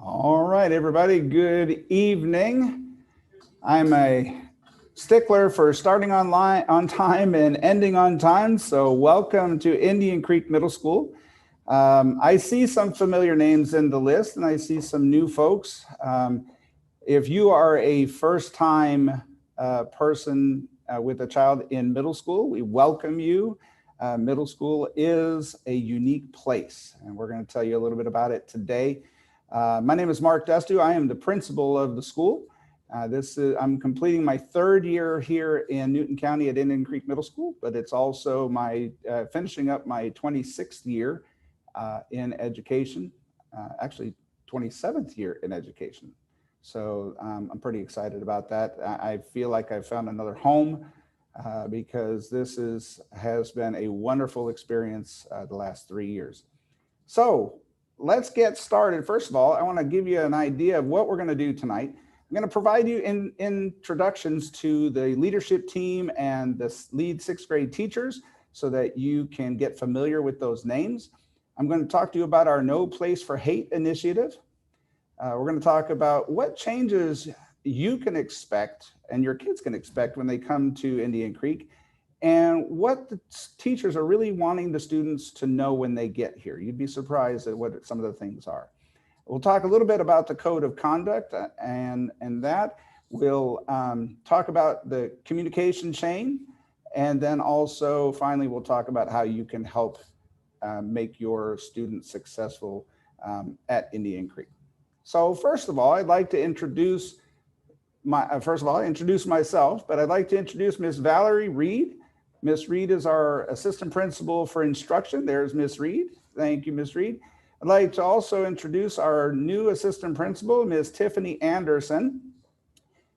All right, everybody, good evening. I'm a stickler for starting online on time and ending on time, so welcome to Indian Creek Middle School. I see some familiar names in the list and I see some new folks. If you are a first time person with a child in middle school, we welcome you. Middle school is a unique place, and we're going to tell you a little bit about it today. My name is Mark Destu. I am the principal of the school. I'm completing my third year here in Newton County at Indian Creek Middle School, but it's also my finishing up my 26th year in education, actually 27th year in education. So I'm pretty excited about that. I feel like I've found another home because this has been a wonderful experience the last 3 years. So let's get started. First of all, I want to give you an idea of what we're going to do tonight. I'm going to provide you introductions to the leadership team and the lead sixth grade teachers so that you can get familiar with those names. I'm going to talk to you about our No Place for Hate initiative. We're going to talk about what changes you can expect and your kids can expect when they come to Indian Creek, and what the teachers are really wanting the students to know when they get here. You'd be surprised at what some of the things are. We'll talk a little bit about the code of conduct and that. We'll talk about the communication chain, and then also finally we'll talk about how you can help make your students successful at Indian Creek. So first of all, I'd like to introduce myself, but I'd like to introduce Miss Valerie Reed. Miss Reed is our assistant principal for instruction. There's Miss Reed. Thank you, Miss Reed. I'd like to also introduce our new assistant principal, Miss Tiffany Anderson.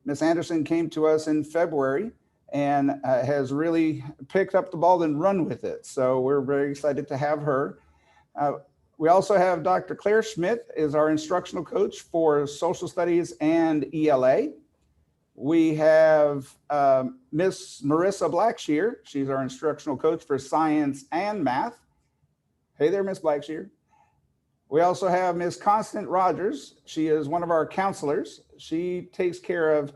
Miss Anderson came to us in February and has really picked up the ball and run with it. So we're very excited to have her. We also have Dr. Claire Schmidt is our instructional coach for social studies and ELA. We have Miss Marissa Blackshear. She's our instructional coach for science and math. Hey there, Miss Blackshear. We also have Miss Constant Rogers. She is one of our counselors. She takes care of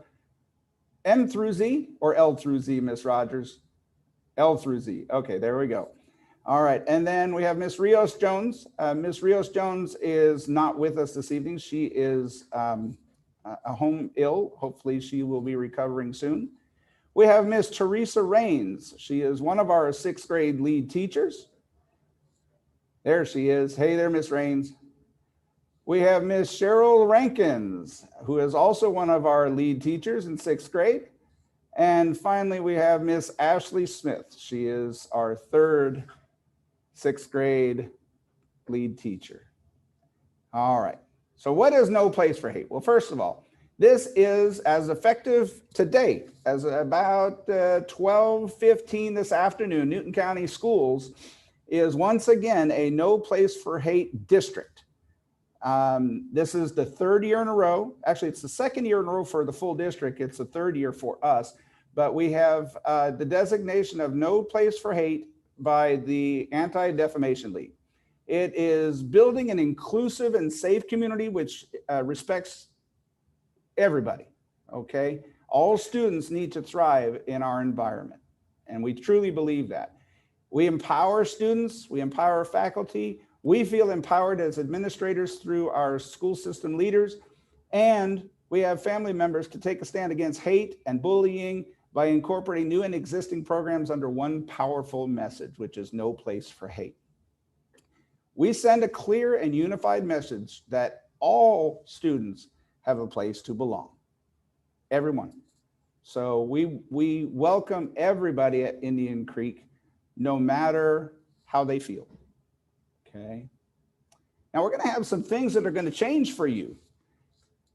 M through Z or L through Z, Miss Rogers? L through Z. Okay, there we go. All right, and then we have Miss Rios Jones. Miss Rios Jones is not with us this evening. She is home ill. Hopefully she will be recovering soon. We have Miss Teresa Rains. She is one of our sixth grade lead teachers. There she is. Hey there, Miss Rains. We have Miss Cheryl Rankins, who is also one of our lead teachers in sixth grade. And finally, we have Miss Ashley Smith. She is our third sixth grade lead teacher. All right. So what is No Place for Hate? Well, first of all, this is as effective to date as about 12:15 this afternoon. Newton County Schools is once again a No Place for Hate district. This is the third year in a row. Actually, it's the second year in a row for the full district. It's the third year for us. But we have the designation of No Place for Hate by the Anti-Defamation League. It is building an inclusive and safe community which respects everybody, okay? All students need to thrive in our environment, and we truly believe that. We empower students, we empower faculty, we feel empowered as administrators through our school system leaders, and we have family members to take a stand against hate and bullying by incorporating new and existing programs under one powerful message, which is No Place for Hate. We send a clear and unified message that all students have a place to belong, everyone. So we welcome everybody at Indian Creek, no matter how they feel, okay? Now we're gonna have some things that are gonna change for you.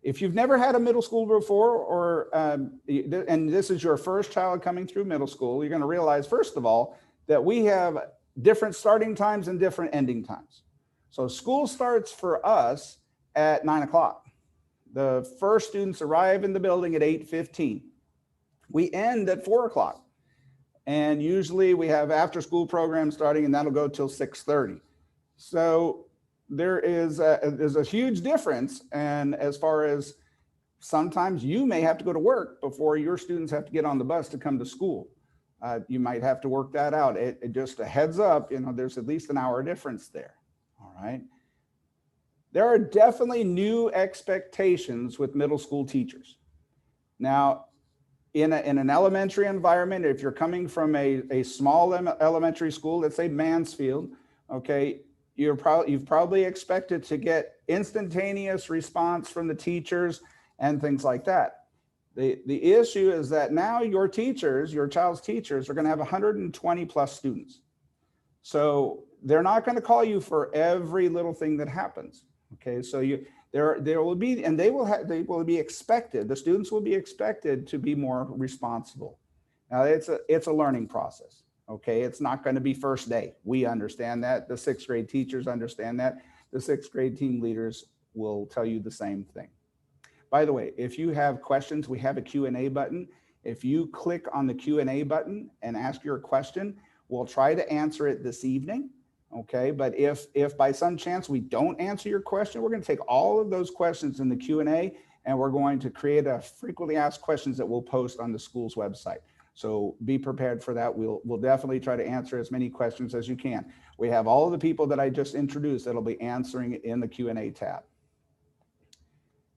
If you've never had a middle school before, or and this is your first child coming through middle school, you're going to realize, first of all, that we have different starting times and different ending times. So school starts for us at 9 o'clock. The first students arrive in the building at 8:15. We end at 4 o'clock. And usually we have after school programs starting, and that'll go till 6:30. So there's a huge difference. And as far as sometimes you may have to go to work before your students have to get on the bus to come to school. You might have to work that out. It just a heads up, there's at least an hour difference there. All right. There are definitely new expectations with middle school teachers. Now, in an elementary environment, if you're coming from a small elementary school, let's say Mansfield, okay, you've probably expected to get instantaneous response from the teachers and things like that. The issue is that now your child's teachers are going to have 120 plus students. So they're not going to call you for every little thing that happens. Okay, so there will be, and they will be expected, the students will be expected to be more responsible. Now it's a learning process. Okay, it's not going to be first day. We understand that. The sixth grade teachers understand that. The sixth grade team leaders will tell you the same thing. By the way, if you have questions, we have a Q&A button. If you click on the Q&A button and ask your question, we'll try to answer it this evening. Okay, but if by some chance we don't answer your question, we're going to take all of those questions in the Q&A and we're going to create a frequently asked questions that we'll post on the school's website. So be prepared for that. We'll definitely try to answer as many questions as you can. We have all of the people that I just introduced that'll be answering it in the Q&A tab.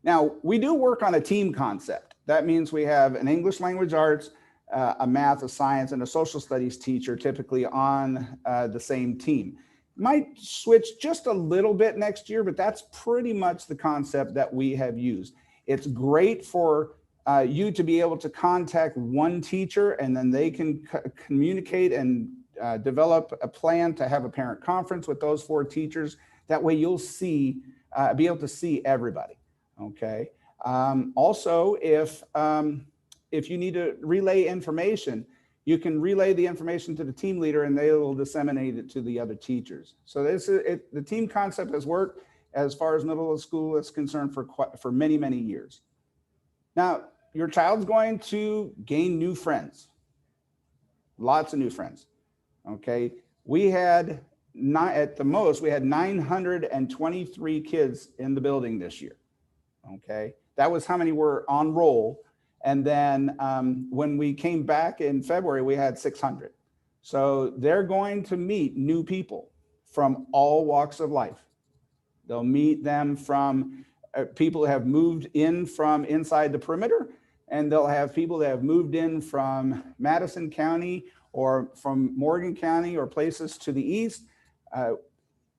Now, we do work on a team concept. That means we have an English language arts, a math, a science, and a social studies teacher typically on the same team. Might switch just a little bit next year, but that's pretty much the concept that we have used. It's great for you to be able to contact one teacher and then they can communicate and develop a plan to have a parent conference with those 4 teachers. That way you'll be able to see everybody. Okay. Also, if you need to relay information, you can relay the information to the team leader and they will disseminate it to the other teachers. So the team concept has worked as far as middle school is concerned for many, many years. Now, your child's going to gain new friends, lots of new friends. Okay. We had at the most, we had 923 kids in the building this year. Okay. That was how many were on roll. And then when we came back in February, we had 600. So they're going to meet new people from all walks of life. They'll meet them from people who have moved in from inside the perimeter, and they'll have people that have moved in from Madison County or from Morgan County or places to the east.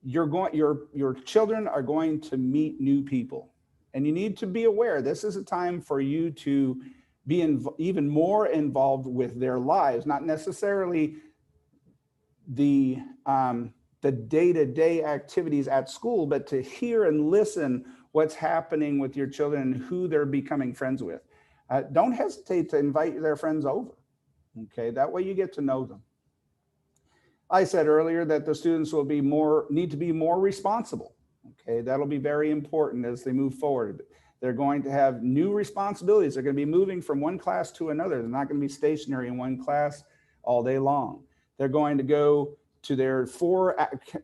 Your children are going to meet new people. And you need to be aware, this is a time for you to be even more involved with their lives, not necessarily the day-to-day activities at school, but to hear and listen what's happening with your children and who they're becoming friends with. Don't hesitate to invite their friends over. Okay, that way you get to know them. I said earlier that the students will need to be more responsible. Okay, that'll be very important as they move forward. They're going to have new responsibilities. They're going to be moving from one class to another. They're not going to be stationary in one class all day long. They're going to go to their 4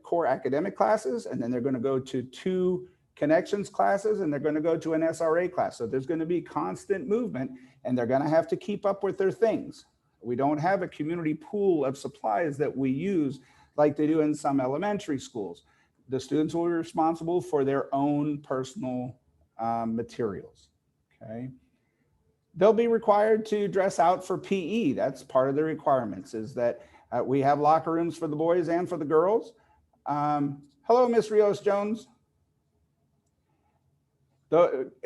core academic classes, and then they're going to go to 2 connections classes, and they're going to go to an SRA class. So there's going to be constant movement, and they're going to have to keep up with their things. We don't have a community pool of supplies that we use like they do in some elementary schools. The students will be responsible for their own personal materials, okay? They'll be required to dress out for PE. That's part of the requirements, is that we have locker rooms for the boys and for the girls. Hello, Miss Rios-Jones.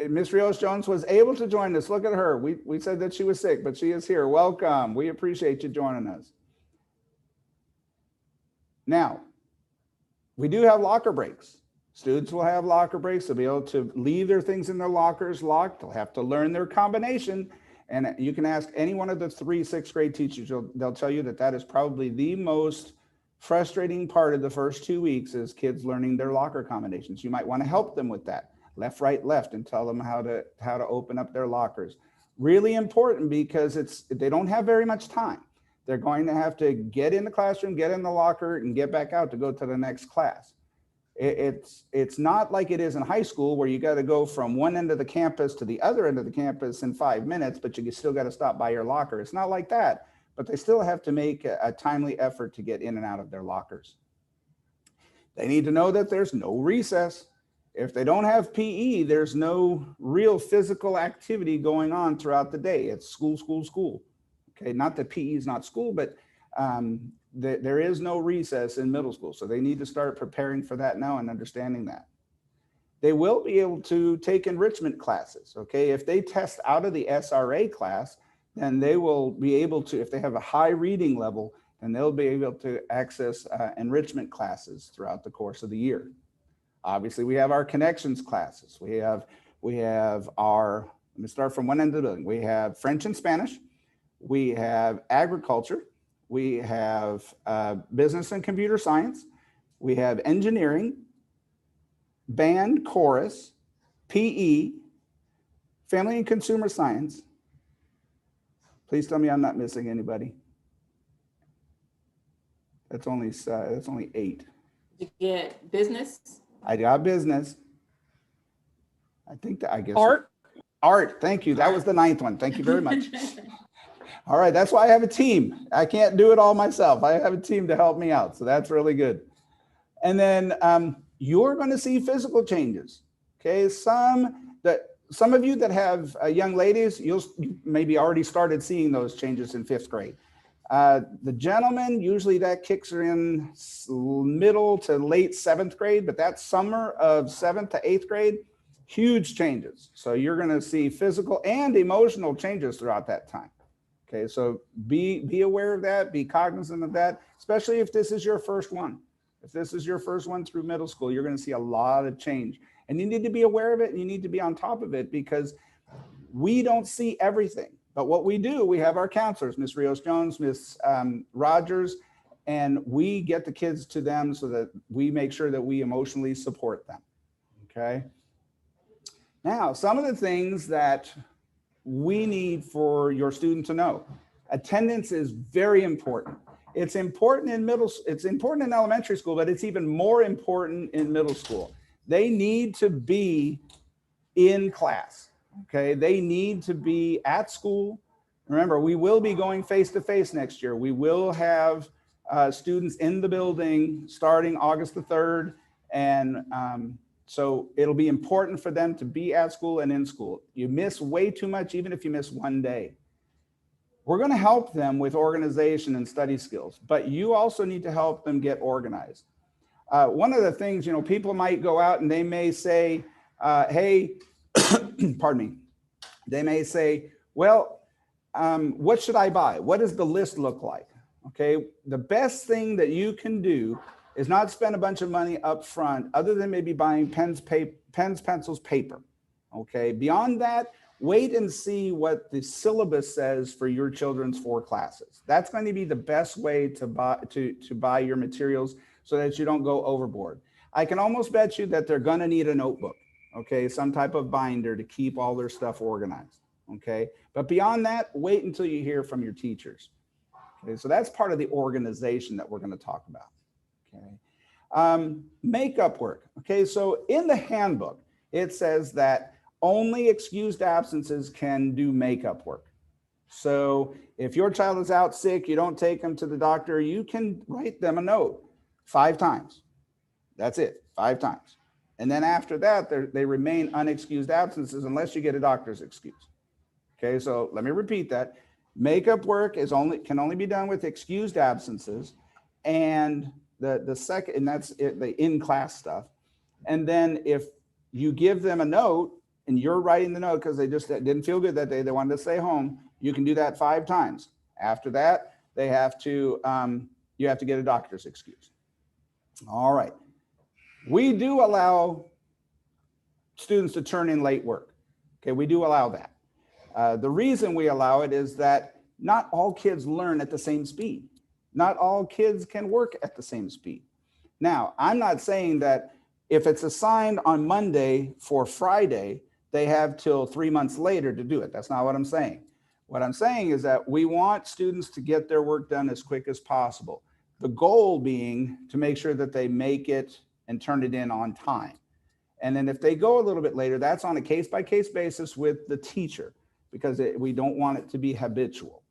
Miss Rios-Jones was able to join us. Look at her. We said that she was sick, but she is here. Welcome. We appreciate you joining us. Now, we do have locker breaks. Students will have locker breaks. They'll be able to leave their things in their lockers locked. They'll have to learn their combination. And you can ask any one of the 3 6th grade teachers. They'll tell you that is probably the most frustrating part of the first 2 weeks, is kids learning their locker combinations. You might want to help them with that. Left, right, left, and tell them how to open up their lockers. Really important, because they don't have very much time. They're going to have to get in the classroom, get in the locker, and get back out to go to the next class. It's not like it is in high school where you got to go from one end of the campus to the other end of the campus in 5 minutes, but you still got to stop by your locker. It's not like that, but they still have to make a timely effort to get in and out of their lockers. They need to know that there's no recess. If they don't have PE, there's no real physical activity going on throughout the day. It's school, school, school. Okay, not that PE is not school, but there is no recess in middle school. So they need to start preparing for that now and understanding that. They will be able to take enrichment classes. Okay, if they test out of the SRA class, then they will be able to, if they have a high reading level, then they'll be able to access enrichment classes throughout the course of the year. Obviously, we have our connections classes. We have our, let me start from one end of the building. We have French and Spanish. We have agriculture. We have business and computer science. We have engineering, band, chorus, PE, family and consumer science. Please tell me I'm not missing anybody. That's only 8. You get business. I got business. I think that, I guess. Art. Thank you. That was the 9th one. Thank you very much. All right. That's why I have a team. I can't do it all myself. I have a team to help me out. So that's really good. And then you're going to see physical changes. Okay. Some of you that have young ladies, you maybe already started seeing those changes in 5th grade. The gentlemen, usually that kicks her in middle to late 7th grade, but that summer of 7th to 8th grade, huge changes. So you're going to see physical and emotional changes throughout that time. Okay, so be aware of that, be cognizant of that, especially if this is your first one. If this is your first one through middle school, you're going to see a lot of change. And you need to be aware of it, and you need to be on top of it, because we don't see everything. But what we do, we have our counselors, Miss Rios-Jones, Miss Rogers, and we get the kids to them so that we make sure that we emotionally support them. Okay. Now, some of the things that we need for your student to know. Attendance is very important. It's important in it's important in elementary school, but it's even more important in middle school. They need to be in class. Okay, they need to be at school. Remember, we will be going face-to-face next year. We will have students in the building starting August the 3rd. And so it'll be important for them to be at school and in school. You miss way too much, even if you miss one day. We're going to help them with organization and study skills, but you also need to help them get organized. One of the things, people might go out and they may say, hey, pardon me. They may say, well, what should I buy? What does the list look like? Okay, the best thing that you can do is not spend a bunch of money up front, other than maybe buying pens, pencils, paper. Okay, beyond that, wait and see what the syllabus says for your children's 4 classes. That's going to be the best way to buy your materials so that you don't go overboard. I can almost bet you that they're going to need a notebook. Okay, some type of binder to keep all their stuff organized. Okay, but beyond that, wait until you hear from your teachers. Okay, so that's part of the organization that we're going to talk about. Okay, makeup work. Okay, so in the handbook, it says that only excused absences can do makeup work. So if your child is out sick, you don't take them to the doctor, you can write them a note 5 times. That's it, 5 times. And then after that, they remain unexcused absences unless you get a doctor's excuse. Okay, so let me repeat that. Makeup work can only be done with excused absences, and the second, and that's it, the in-class stuff. And then if you give them a note and you're writing the note because they just didn't feel good that day, they wanted to stay home, you can do that 5 times. After that, they have to you have to get a doctor's excuse. All right. We do allow students to turn in late work. Okay, we do allow that. The reason we allow it is that not all kids learn at the same speed. Not all kids can work at the same speed. Now, I'm not saying that if it's assigned on Monday for Friday, they have till 3 months later to do it. That's not what I'm saying. What I'm saying is that we want students to get their work done as quick as possible. The goal being to make sure that they make it and turn it in on time. And then if they go a little bit later, that's on a case-by-case basis with the teacher, because we don't want it to be habitual.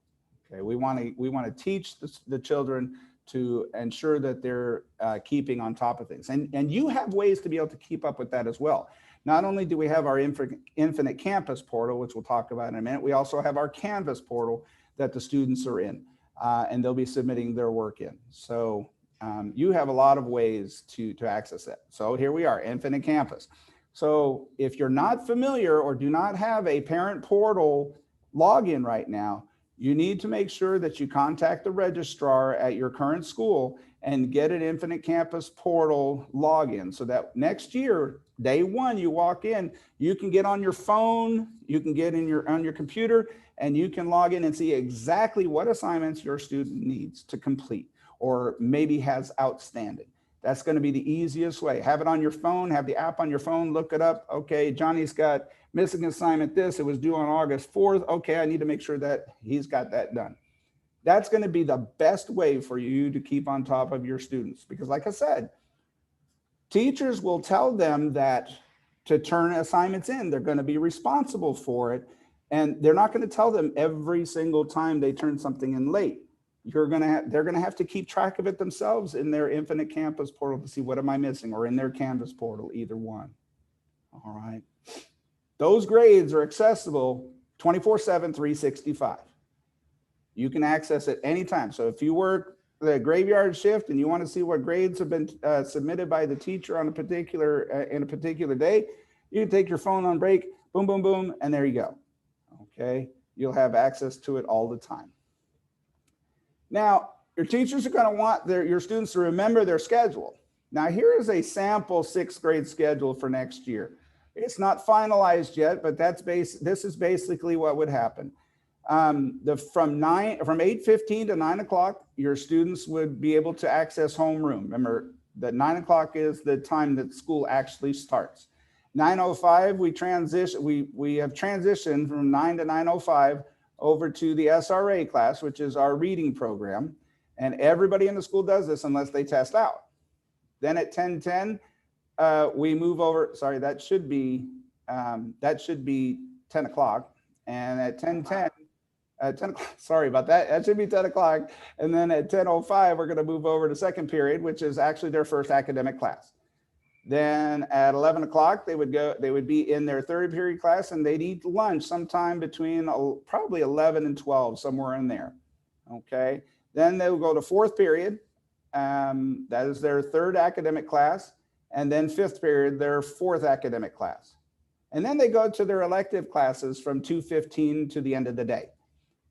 Okay, we want to teach the children to ensure that they're keeping on top of things. And you have ways to be able to keep up with that as well. Not only do we have our Infinite Campus portal, which we'll talk about in a minute, we also have our Canvas portal that the students are in, and they'll be submitting their work in. So you have a lot of ways to access it. So here we are, Infinite Campus. So if you're not familiar or do not have a parent portal login right now, you need to make sure that you contact the registrar at your current school and get an Infinite Campus portal login, so that next year, day one, you walk in, you can get on your phone, you can get on your computer, and you can log in and see exactly what assignments your student needs to complete or maybe has outstanding. That's going to be the easiest way. Have it on your phone, have the app on your phone, look it up. Okay, Johnny's got missing assignment this, it was due on August 4th. Okay, I need to make sure that he's got that done. That's going to be the best way for you to keep on top of your students, because like I said, teachers will tell them that to turn assignments in, they're going to be responsible for it. And they're not going to tell them every single time they turn something in late. They're going to have to keep track of it themselves in their Infinite Campus portal to see what am I missing, or in their Canvas portal, either one. All right. Those grades are accessible 24/7, 365. You can access it anytime. So if you work the graveyard shift and you want to see what grades have been submitted by the teacher on a particular day, you can take your phone on break, boom, boom, boom, and there you go. Okay. You'll have access to it all the time. Now, your teachers are going to want your students to remember their schedule. Now, here is a sample 6th grade schedule for next year. It's not finalized yet, but this is basically what would happen. From 8:15 to 9 o'clock, your students would be able to access homeroom. Remember that 9 o'clock is the time that school actually starts. 9:05, we have transitioned from 9 to 9:05 over to the SRA class, which is our reading program. And everybody in the school does this unless they test out. Then at 10:10, we move over. Sorry, that should be 10 o'clock. And at 10:10, 10 o'clock, sorry about that. That should be 10 o'clock. And then at 10:05, we're going to move over to second period, which is actually their first academic class. Then at 11 o'clock, they would be in their third period class, and they'd eat lunch sometime between probably 11 and 12, somewhere in there. Okay. Then they'll go to fourth period. That is their third academic class. And then fifth period, their fourth academic class. And then they go to their elective classes from 2:15 to the end of the day.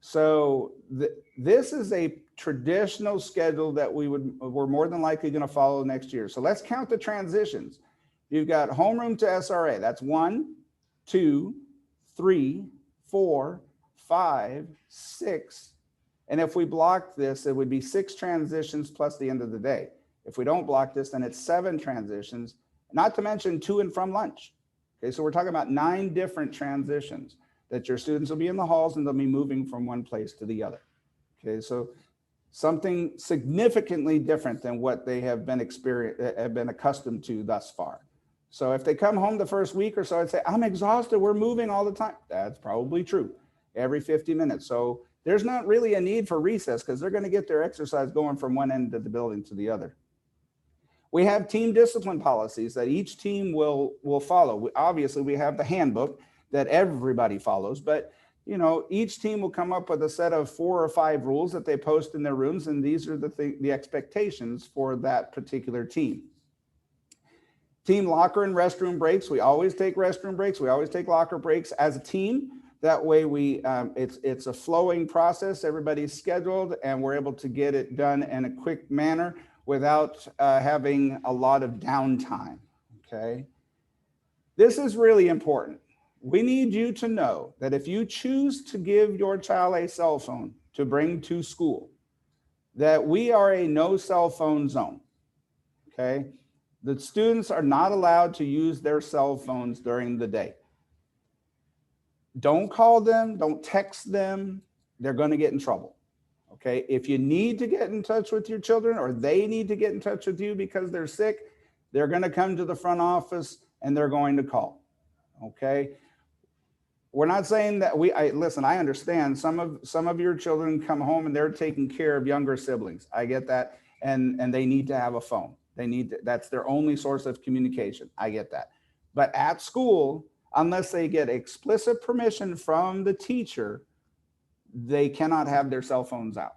So this is a traditional schedule that we're more than likely going to follow next year. So let's count the transitions. You've got homeroom to SRA. That's 1, 2, 3, 4, 5, 6. And if we block this, it would be 6 transitions plus the end of the day. If we don't block this, then it's 7 transitions, not to mention 2 and from lunch. Okay, so we're talking about 9 different transitions that your students will be in the halls and they'll be moving from one place to the other. Okay, so something significantly different than what they have been accustomed to thus far. So if they come home the first week or so and say, I'm exhausted, we're moving all the time. That's probably true, every 50 minutes. So there's not really a need for recess because they're going to get their exercise going from one end of the building to the other. We have team discipline policies that each team will follow. Obviously, we have the handbook that everybody follows, but each team will come up with a set of 4 or 5 rules that they post in their rooms, and these are the expectations for that particular team. Team locker and restroom breaks. We always take restroom breaks. We always take locker breaks as a team. That way it's a flowing process. Everybody's scheduled and we're able to get it done in a quick manner without having a lot of downtime, okay? This is really important. We need you to know that if you choose to give your child a cell phone to bring to school, that we are a no cell phone zone, okay? The students are not allowed to use their cell phones during the day. Don't call them, don't text them. They're going to get in trouble, okay? If you need to get in touch with your children or they need to get in touch with you because they're sick, they're going to come to the front office and they're going to call. Okay. We're not saying that listen, I understand some of your children come home and they're taking care of younger siblings. I get that. And they need to have a phone. That's their only source of communication. I get that. But at school, unless they get explicit permission from the teacher, they cannot have their cell phones out.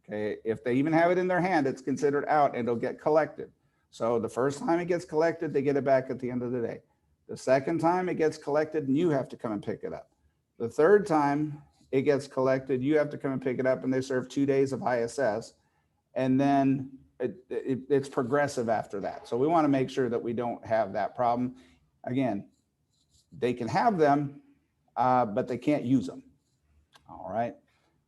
Okay. If they even have it in their hand, it's considered out and it'll get collected. So the first time it gets collected, they get it back at the end of the day. The second time it gets collected and you have to come and pick it up. The third time it gets collected, you have to come and pick it up, and they serve 2 days of ISS. And then it's progressive after that. So we want to make sure that we don't have that problem. Again, they can have them, but they can't use them. All right.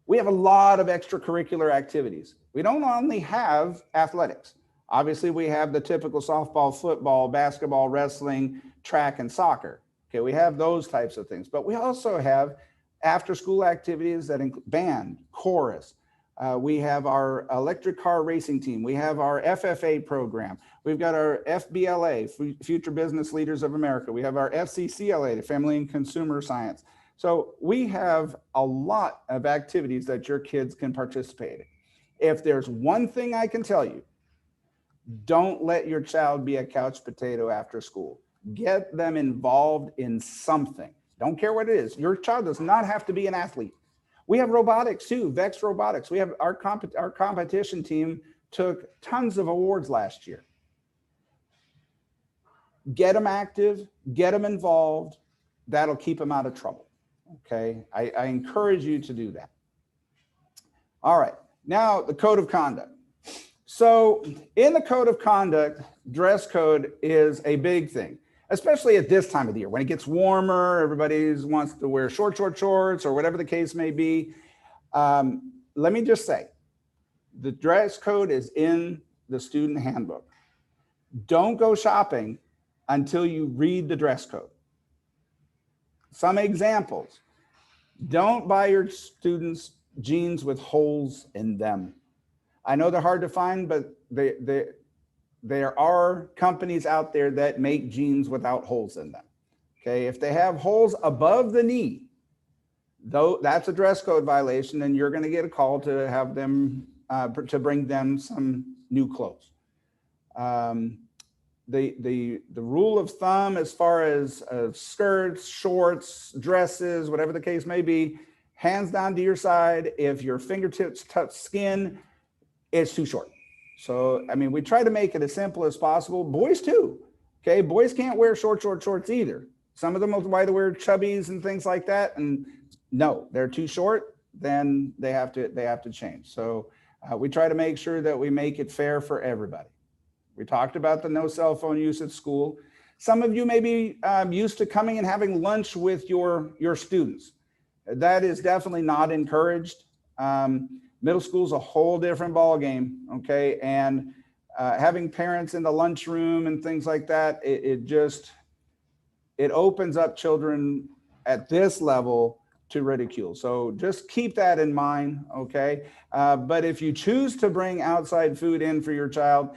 We have a lot of extracurricular activities. We don't only have athletics. Obviously, we have the typical softball, football, basketball, wrestling, track, and soccer. Okay, we have those types of things. But we also have after-school activities that include band, chorus. We have our electric car racing team. We have our FFA program. We've got our FBLA, Future Business Leaders of America. We have our FCCLA, the Family and Consumer Science. So we have a lot of activities that your kids can participate in. If there's one thing I can tell you, don't let your child be a couch potato after school. Get them involved in something. Don't care what it is. Your child does not have to be an athlete. We have robotics too, VEX Robotics. We have our competition team took tons of awards last year. Get them active, get them involved. That'll keep them out of trouble. Okay, I encourage you to do that. All right, now the code of conduct. So in the code of conduct, dress code is a big thing, especially at this time of the year. When it gets warmer, everybody wants to wear shorts or whatever the case may be. Let me just say, the dress code is in the student handbook. Don't go shopping until you read the dress code. Some examples: don't buy your students jeans with holes in them. I know they're hard to find, but there are companies out there that make jeans without holes in them. Okay, if they have holes above the knee, though, that's a dress code violation, and you're going to get a call to have them to bring them some new clothes. The rule of thumb as far as skirts, shorts, dresses, whatever the case may be, hands down to your side. If your fingertips touch skin, it's too short. So, I mean, we try to make it as simple as possible. Boys too. Okay, boys can't wear shorts either. Some of them will try to wear chubbies and things like that, and no, they're too short. Then they have to change. So we try to make sure that we make it fair for everybody. We talked about the no cell phone use at school. Some of you may be used to coming and having lunch with your students. That is definitely not encouraged. Middle school is a whole different ball game, okay? And having parents in the lunchroom and things like that, it opens up children at this level to ridicule. So just keep that in mind, okay? But if you choose to bring outside food in for your child,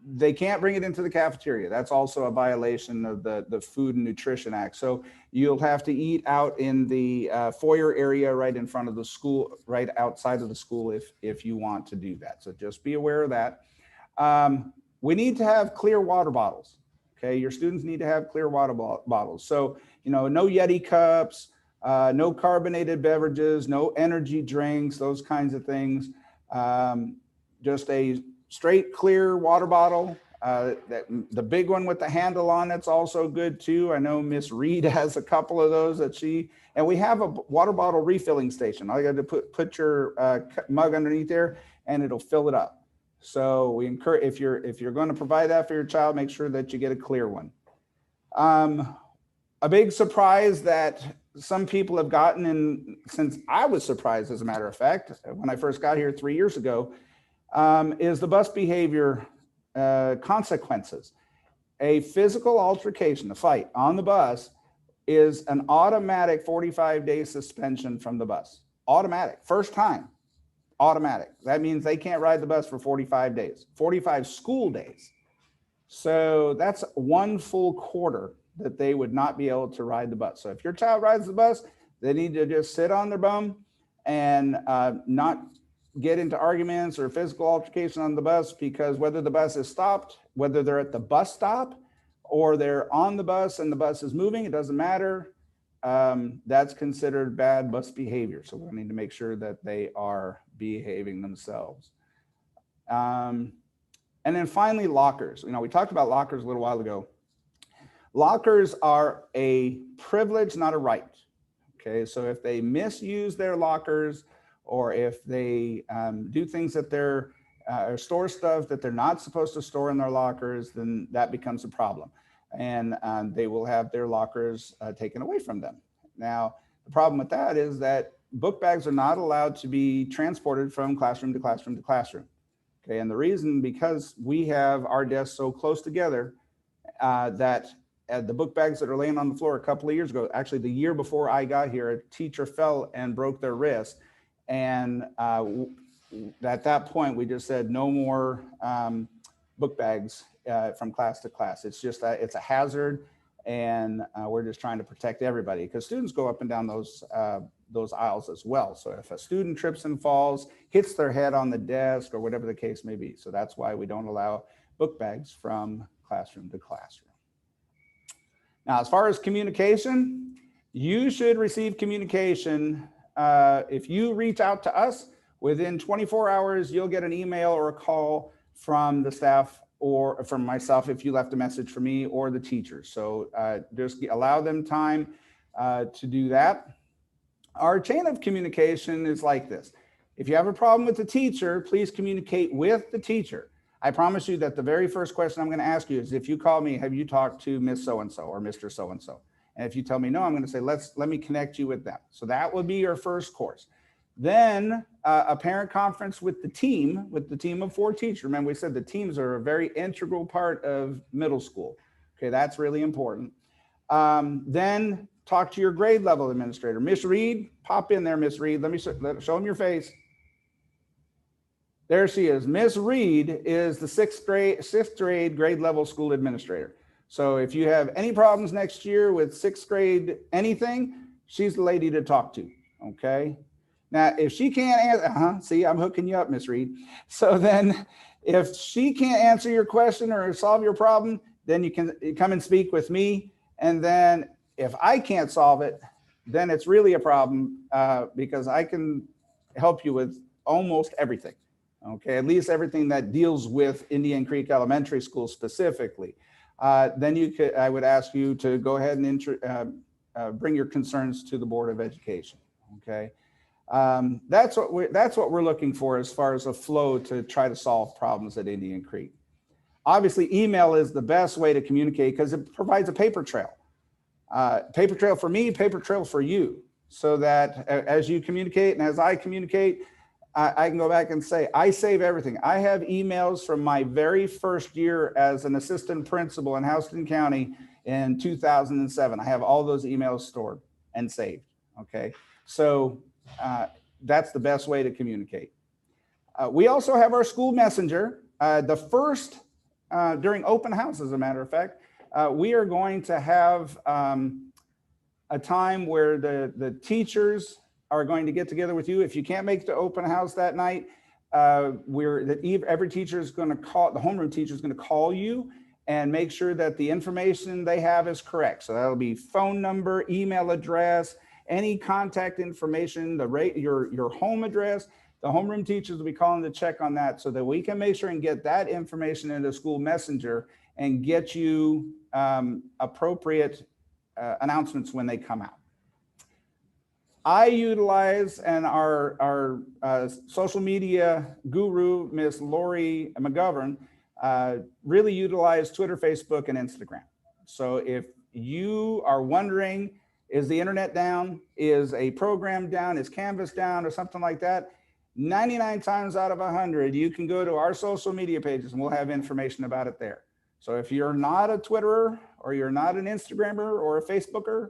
they can't bring it into the cafeteria. That's also a violation of the Food and Nutrition Act. So you'll have to eat out in the foyer area right in front of the school, right outside of the school if you want to do that. So just be aware of that. We need to have clear water bottles. Okay, your students need to have clear water bottles. So, no Yeti cups, no carbonated beverages, no energy drinks, those kinds of things. Just a straight clear water bottle. The big one with the handle on it's also good too. I know Miss Reed has a couple of those and we have a water bottle refilling station. All you got to put your mug underneath there and it'll fill it up. So we encourage, if you're going to provide that for your child, make sure that you get a clear one. A big surprise that some people have gotten, and since I was surprised, as a matter of fact, when I first got here 3 years ago, is the bus behavior consequences. A physical altercation, a fight on the bus, is an automatic 45-day suspension from the bus. Automatic, first time, automatic. That means they can't ride the bus for 45 days, 45 school days. So that's one full quarter that they would not be able to ride the bus. So if your child rides the bus, they need to just sit on their bum and not get into arguments or physical altercation on the bus, because whether the bus is stopped, whether they're at the bus stop or they're on the bus and the bus is moving, it doesn't matter. That's considered bad bus behavior. So we need to make sure that they are behaving themselves. And then finally, lockers. You know, we talked about lockers a little while ago. Lockers are a privilege, not a right. Okay, so if they misuse their lockers, or if they do things that they're or store stuff that they're not supposed to store in their lockers, then that becomes a problem. And they will have their lockers taken away from them. Now, the problem with that is that book bags are not allowed to be transported from classroom to classroom to classroom. Okay, and the reason, because we have our desks so close together that the book bags that are laying on the floor a couple of years ago, actually the year before I got here, a teacher fell and broke their wrist. And at that point, we just said no more book bags from class to class. It's just that it's a hazard, and we're just trying to protect everybody, because students go up and down those aisles as well. So if a student trips and falls, hits their head on the desk, or whatever the case may be. So that's why we don't allow book bags from classroom to classroom. Now, as far as communication, you should receive communication. If you reach out to us, within 24 hours, you'll get an email or a call from the staff or from myself if you left a message for me or the teachers. So just allow them time to do that. Our chain of communication is like this. If you have a problem with the teacher, please communicate with the teacher. I promise you that the very first question I'm going to ask you is, if you call me, have you talked to Miss So-and-so or Mr. So-and-so? And if you tell me no, I'm going to say, let me connect you with them. So that would be your first course. Then a parent conference with the team of 4 teachers. Remember, we said the teams are a very integral part of middle school. Okay, that's really important. Then talk to your grade level administrator. Miss Reed, pop in there, Miss Reed. Let me show them your face. There she is. Miss Reed is the sixth grade grade level school administrator. So if you have any problems next year with 6th grade anything, she's the lady to talk to, okay? Now, if she can't answer, see, I'm hooking you up, Miss Reed. So then if she can't answer your question or solve your problem, then you can come and speak with me. And then if I can't solve it, then it's really a problem because I can help you with almost everything, okay? At least everything that deals with Indian Creek Elementary School specifically. Then I would ask you to go ahead and bring your concerns to the Board of Education. Okay, that's what we're looking for as far as a flow to try to solve problems at Indian Creek. Obviously, email is the best way to communicate because it provides a paper trail. Paper trail for me, paper trail for you, so that as you communicate and as I communicate, I can go back and say, I save everything. I have emails from my very first year as an assistant principal in Houston County in 2007. I have all those emails stored and saved, okay? So that's the best way to communicate. We also have our school messenger. During open house, as a matter of fact, we are going to have a time where the teachers are going to get together with you. If you can't make the open house that night, every teacher is going to call, the homeroom teacher is going to call you and make sure that the information they have is correct. So that'll be phone number, email address, any contact information, your home address. The homeroom teachers will be calling to check on that so that we can make sure and get that information in the school messenger and get you appropriate announcements when they come out. I utilize, and our social media guru, Miss Lori McGovern, really utilize Twitter, Facebook, and Instagram. So if you are wondering, is the internet down? Is a program down? Is Canvas down or something like that? 99 times out of 100, you can go to our social media pages and we'll have information about it there. So if you're not a Twitterer or you're not an Instagrammer or a Facebooker,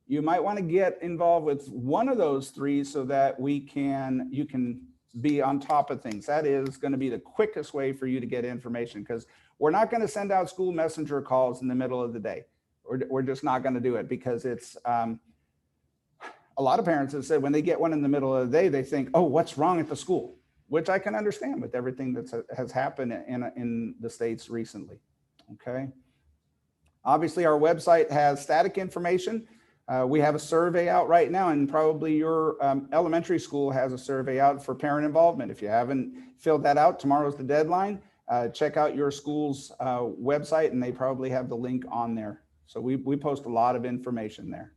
you might want to get involved with one of those 3 so that you can be on top of things. That is going to be the quickest way for you to get information, because we're not going to send out school messenger calls in the middle of the day. We're just not going to do it, because it's a lot of parents have said when they get one in the middle of the day, they think, oh, what's wrong at the school? Which I can understand with everything that has happened in the States recently. Okay. Obviously, our website has static information. We have a survey out right now, and probably your elementary school has a survey out for parent involvement. If you haven't filled that out, tomorrow's the deadline. Check out your school's website, and they probably have the link on there. So we post a lot of information there.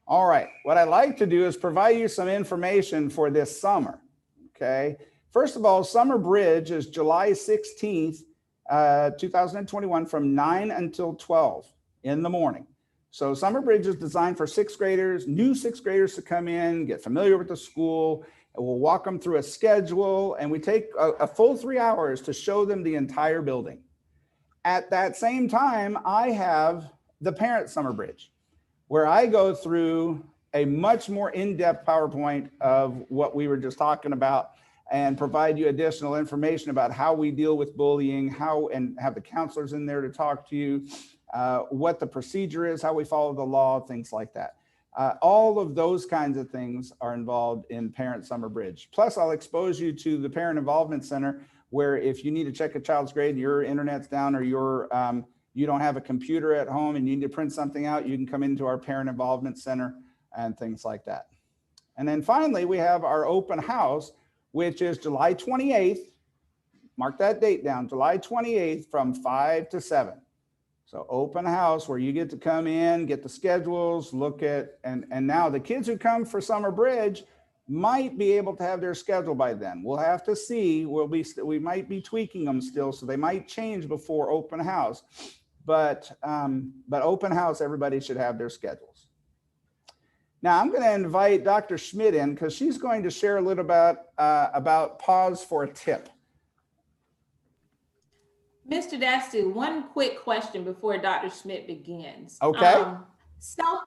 All right, what I'd like to do is provide you some information for this summer, okay? First of all, Summer Bridge is July 16th, 2021 from 9 until 12 in the morning. So Summer Bridge is designed for sixth graders, new sixth graders to come in, get familiar with the school, and we'll walk them through a schedule, and we take a full 3 hours to show them the entire building. At that same time, I have the Parent Summer Bridge, where I go through a much more in-depth PowerPoint of what we were just talking about, and provide you additional information about how we deal with bullying, and have the counselors in there to talk to you, what the procedure is, how we follow the law, things like that. All of those kinds of things are involved in Parent Summer Bridge. Plus, I'll expose you to the Parent Involvement Center, where if you need to check a child's grade, your internet's down, or you don't have a computer at home and you need to print something out, you can come into our Parent Involvement Center and things like that. And then finally, we have our open house, which is July 28th. Mark that date down, July 28th from 5 to 7. So open house, where you get to come in, get the schedules, look at, and now the kids who come for Summer Bridge might be able to have their schedule by then. We'll have to see. We might be tweaking them still, so they might change before open house. But open house, everybody should have their schedules. Now I'm going to invite Dr. Schmidt in, because she's going to share a little about Pause for a Tip. Mr. Dastu, one quick question before Dr. Schmidt begins. Okay. Cell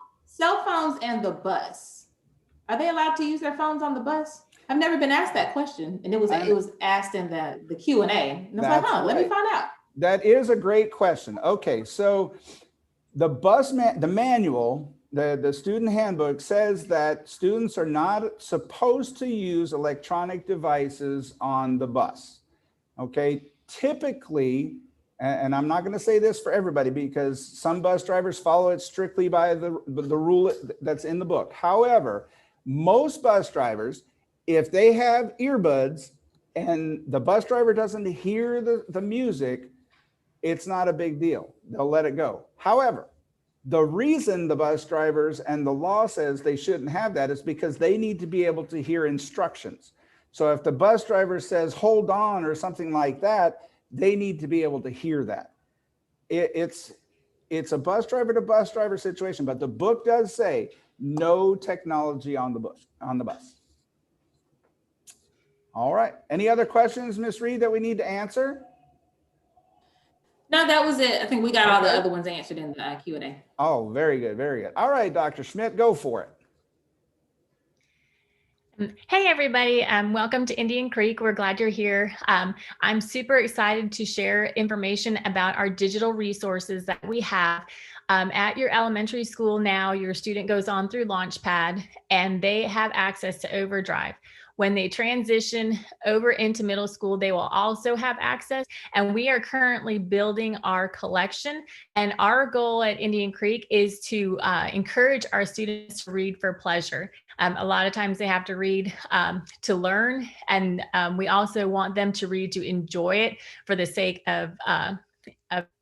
phones and the bus. Are they allowed to use their phones on the bus? I've never been asked that question, and it was asked in the Q&A. And I was like, let me find out. That is a great question. Okay, so the manual, the student handbook says that students are not supposed to use electronic devices on the bus. Okay, typically, and I'm not going to say this for everybody, because some bus drivers follow it strictly by the rule that's in the book. However, most bus drivers, if they have earbuds and the bus driver doesn't hear the music, it's not a big deal. They'll let it go. However, the reason the bus drivers and the law says they shouldn't have that is because they need to be able to hear instructions. So if the bus driver says, hold on, or something like that, they need to be able to hear that. It's a bus driver to bus driver situation, but the book does say no technology on the bus. All right. Any other questions, Ms. Reed, that we need to answer? No, that was it. I think we got all the other ones answered in the Q&A. Oh, very good. Very good. All right, Dr. Schmidt, go for it. Hey, everybody. Welcome to Indian Creek. We're glad you're here. I'm super excited to share information about our digital resources that we have. At your elementary school now, your student goes on through Launchpad, and they have access to Overdrive. When they transition over into middle school, they will also have access. And we are currently building our collection. And our goal at Indian Creek is to encourage our students to read for pleasure. A lot of times they have to read to learn. And we also want them to read to enjoy it for the sake of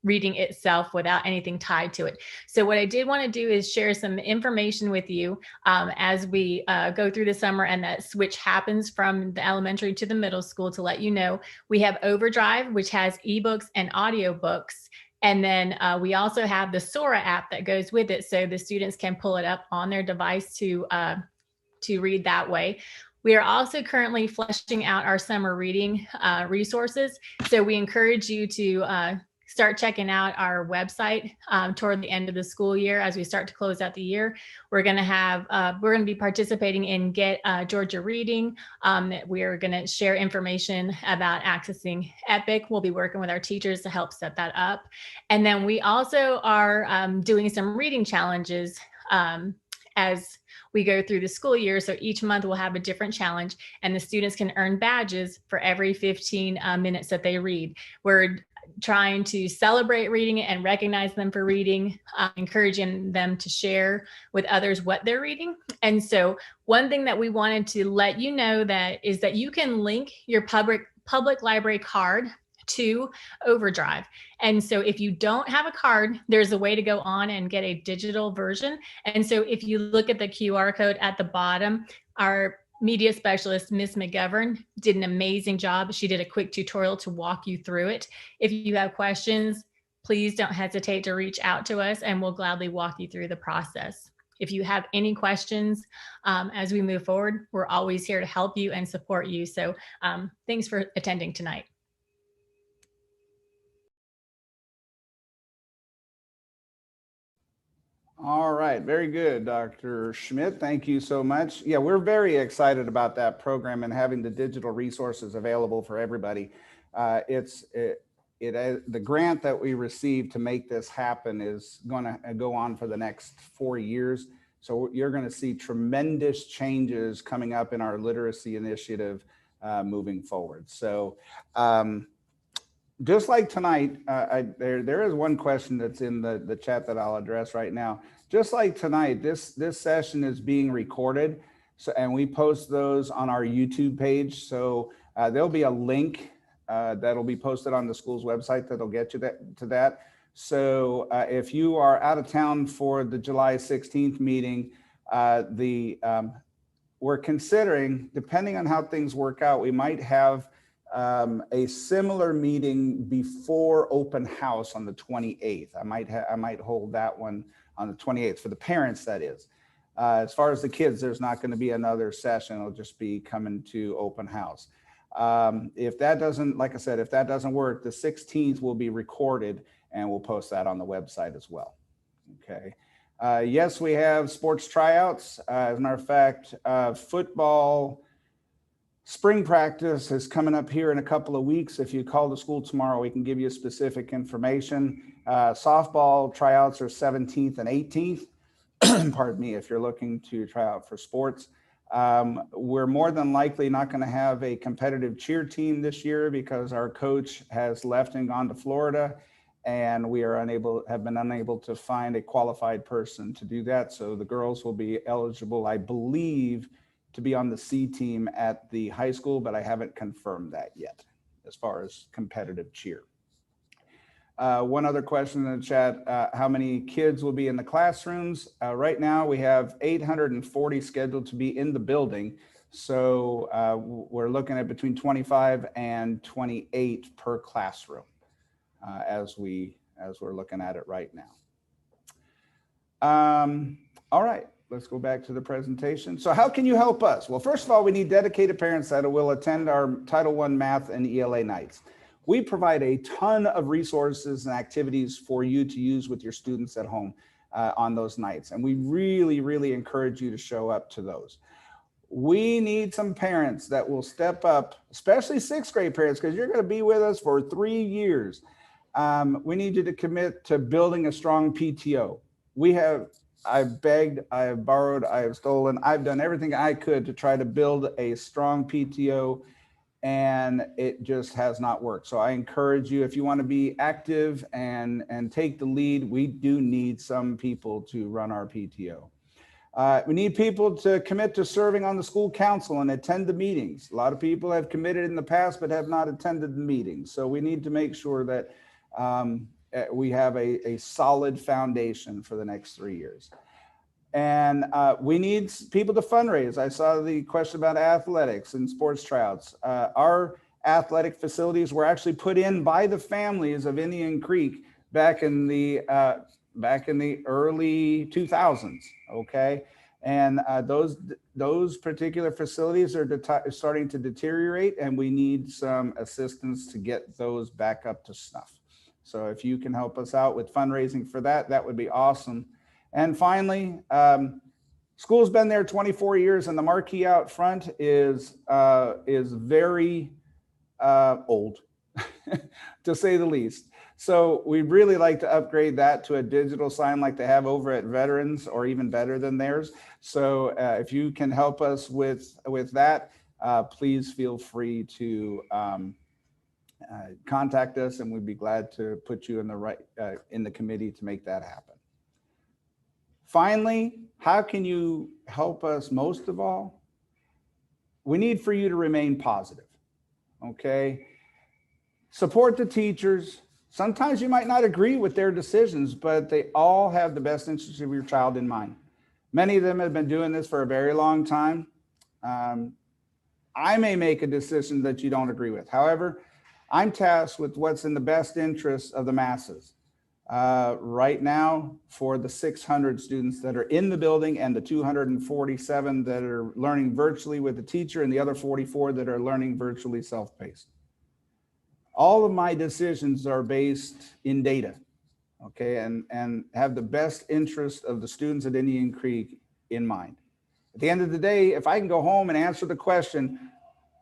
reading itself without anything tied to it. So what I did want to do is share some information with you as we go through the summer, and that switch happens from the elementary to the middle school, to let you know we have Overdrive, which has ebooks and audiobooks. And then we also have the Sora app that goes with it, so the students can pull it up on their device to read that way. We are also currently fleshing out our summer reading resources. So we encourage you to start checking out our website toward the end of the school year as we start to close out the year. We're going to be participating in Get Georgia Reading. We're going to share information about accessing EPIC. We'll be working with our teachers to help set that up. And then we also are doing some reading challenges as we go through the school year. So each month we'll have a different challenge, and the students can earn badges for every 15 minutes that they read. We're trying to celebrate reading and recognize them for reading, encouraging them to share with others what they're reading. And so one thing that we wanted to let you know that is that you can link your public library card to Overdrive. And so if you don't have a card, there's a way to go on and get a digital version. And so if you look at the QR code at the bottom, our media specialist, Miss McGovern, did an amazing job. She did a quick tutorial to walk you through it. If you have questions, please don't hesitate to reach out to us and we'll gladly walk you through the process. If you have any questions as we move forward, we're always here to help you and support you. So thanks for attending tonight. All right, very good, Dr. Schmidt. Thank you so much. Yeah, we're very excited about that program and having the digital resources available for everybody. The grant that we received to make this happen is going to go on for the next 4 years. So you're going to see tremendous changes coming up in our literacy initiative moving forward. So just like tonight, there is one question that's in the chat that I'll address right now. Just like tonight, this session is being recorded, and we post those on our YouTube page. So there'll be a link that'll be posted on the school's website that'll get you to that. So if you are out of town for the July 16th meeting, we're considering, depending on how things work out, we might have a similar meeting before open house on the 28th. I might hold that one on the 28th for the parents, that is. As far as the kids, there's not going to be another session. It'll just be coming to open house. If that doesn't, like I said, if that doesn't work, the 16th will be recorded and we'll post that on the website as well. Okay. Yes, we have sports tryouts. As a matter of fact, football spring practice is coming up here in a couple of weeks. If you call the school tomorrow, we can give you specific information. Softball tryouts are 17th and 18th. Pardon me, if you're looking to try out for sports. We're more than likely not going to have a competitive cheer team this year because our coach has left and gone to Florida, and we have been unable to find a qualified person to do that. So the girls will be eligible, I believe, to be on the C team at the high school, but I haven't confirmed that yet as far as competitive cheer. One other question in the chat, how many kids will be in the classrooms? Right now we have 840 scheduled to be in the building. So we're looking at between 25 and 28 per classroom as we're looking at it right now. All right. Let's go back to the presentation. So how can you help us? Well, first of all, we need dedicated parents that will attend our Title I math and ELA nights. We provide a ton of resources and activities for you to use with your students at home on those nights. And we really, really encourage you to show up to those. We need some parents that will step up, especially sixth grade parents, because you're going to be with us for 3 years. We need you to commit to building a strong PTO. I've begged, I've borrowed, I've stolen, I've done everything I could to try to build a strong PTO, and it just has not worked. So I encourage you, if you want to be active and take the lead, we do need some people to run our PTO. We need people to commit to serving on the school council and attend the meetings. A lot of people have committed in the past but have not attended the meetings. So we need to make sure that we have a solid foundation for the next 3 years. And we need people to fundraise. I saw the question about athletics and sports tryouts. Our athletic facilities were actually put in by the families of Indian Creek back in the early 2000s. Okay, and those particular facilities are starting to deteriorate, and we need some assistance to get those back up to snuff. So if you can help us out with fundraising for that, that would be awesome. And finally, school's been there 24 years, and the marquee out front is very old, to say the least. So we'd really like to upgrade that to a digital sign like they have over at Veterans, or even better than theirs. So if you can help us with that, please feel free to contact us, and we'd be glad to put you in the committee to make that happen. Finally, how can you help us most of all? We need for you to remain positive, okay? Support the teachers. Sometimes you might not agree with their decisions, but they all have the best interest of your child in mind. Many of them have been doing this for a very long time. I may make a decision that you don't agree with. However, I'm tasked with what's in the best interest of the masses. Right now, for the 600 students that are in the building and the 247 that are learning virtually with the teacher, and the other 44 that are learning virtually self-paced. All of my decisions are based in data, okay, and have the best interest of the students at Indian Creek in mind. At the end of the day, if I can go home and answer the question,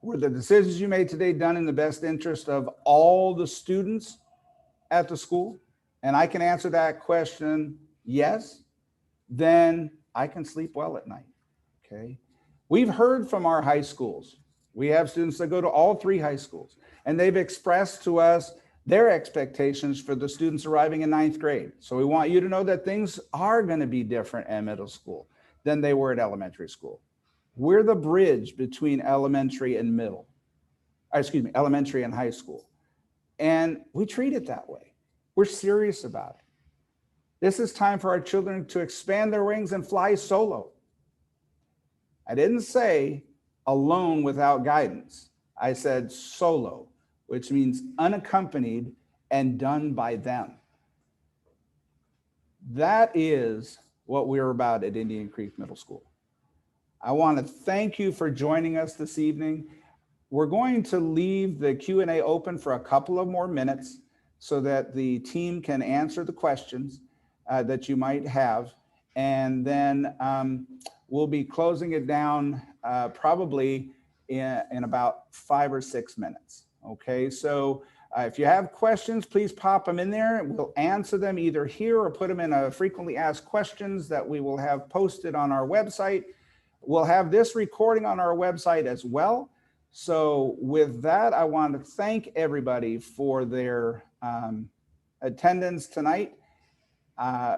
were the decisions you made today done in the best interest of all the students at the school? And I can answer that question, yes, then I can sleep well at night, okay? We've heard from our high schools. We have students that go to all 3 high schools, and they've expressed to us their expectations for the students arriving in 9th grade. So we want you to know that things are going to be different at middle school than they were at elementary school. We're the bridge between elementary and elementary and high school. And we treat it that way. We're serious about it. This is time for our children to expand their wings and fly solo. I didn't say alone without guidance. I said solo, which means unaccompanied and done by them. That is what we're about at Indian Creek Middle School. I want to thank you for joining us this evening. We're going to leave the Q&A open for a couple of more minutes so that the team can answer the questions that you might have. And then we'll be closing it down probably in about 5 or 6 minutes. Okay, so if you have questions, please pop them in there. We'll answer them either here or put them in a frequently asked questions that we will have posted on our website. We'll have this recording on our website as well. So with that, I want to thank everybody for their attendance tonight.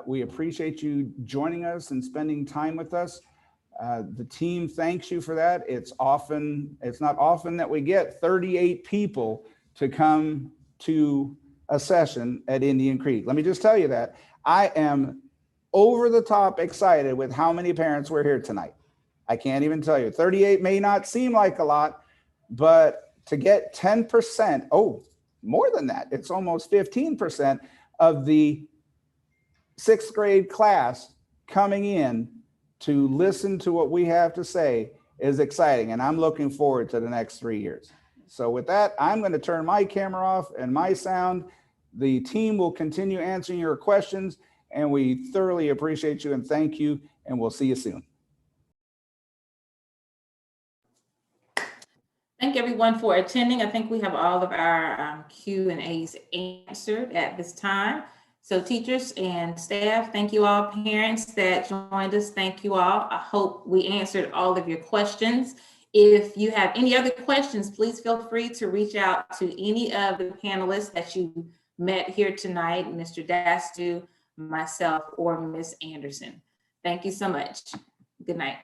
We appreciate you joining us and spending time with us. The team thanks you for that. It's not often that we get 38 people to come to a session at Indian Creek. Let me just tell you that I am over the top excited with how many parents were here tonight. I can't even tell you. 38 may not seem like a lot, but to get 10%, oh, more than that, it's almost 15% of the 6th grade class coming in to listen to what we have to say is exciting. And I'm looking forward to the next 3 years. So with that, I'm going to turn my camera off and my sound. The team will continue answering your questions, and we thoroughly appreciate you and thank you, and we'll see you soon. Thank everyone for attending. I think we have all of our Q&As answered at this time. So teachers and staff, thank you all. Parents that joined us, thank you all. I hope we answered all of your questions. If you have any other questions, please feel free to reach out to any of the panelists that you met here tonight, Mr. Dastu, myself, or Ms. Anderson. Thank you so much. Good night.